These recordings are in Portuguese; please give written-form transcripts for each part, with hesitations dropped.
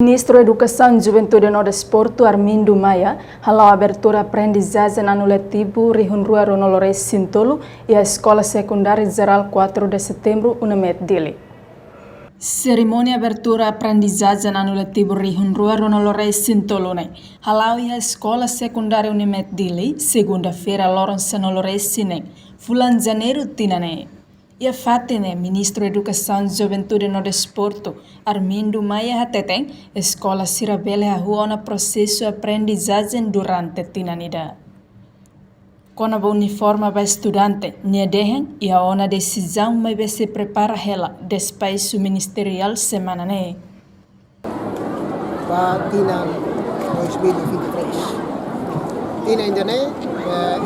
Ministro da Educação, Juventude e Desporto, Armindo Maia, falou a abertura aprendizagem ano letivo Rihunrua Ronolores Sintolo e a Escola Secundária Geral 4 de Setembro, UNAMED Dili. Cerimônia abertura aprendizagem ano letivo Rihunrua Ronolores Sintolo, falou a Escola Secundária UNAMED Dili, segunda-feira, Lawrence Nolores Sine, Fulan Janeiro, Tinane. E a Fatine, Ministro da Educação, Juventude e Desporto, Armindo Maia Hateteng, Escola Sirabele Rua na processo de aprendizagem durante Tinanida. Com a uniforme para estudante, Niedehen e a ona decisão mas se prepara ela, despacho ministerial semana né. Para Tina 2023. Tina ainda né,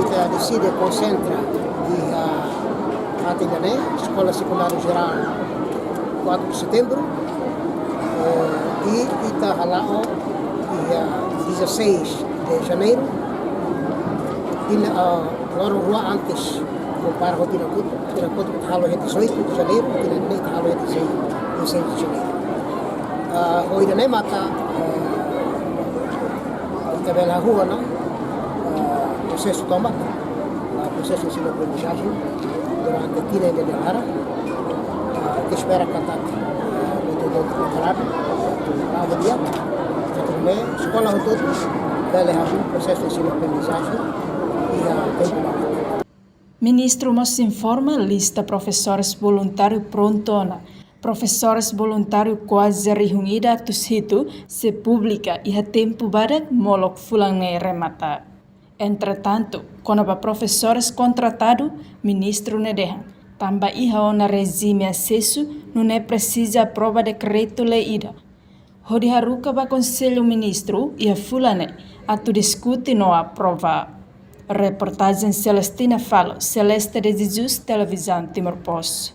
ita decide concentra e Atendané, Escola Secundária Geral 4 de Setembro e Itahalao, dia 16 de janeiro, agora o rua antes, para a rotina contra Itahalo é 18 de janeiro, Itahalo é 16 de janeiro. Hoje não mata Itabela Rua, processo toma, processo de ensino-aprendizagem, durante a tira de Lara, que espera cantar muito preparado, para o dia, a escola toda, ela o processo de ensino-aprendizagem e a tempo. Ministro nos informa lista professores voluntários prontona. Professores voluntários quase reunida tusitu se publica e a tempo badak molok fulang remata. Entretanto, quando os professores contratados, ministro Nedehan, também na regime acesso, não é precisa prova decreto-lei. Hodi haruka ba conselho ministro e a fulane, a tu discute não aprova. Reportagem Celestina Falo, Celeste de Jesus, Televisão Timor Post.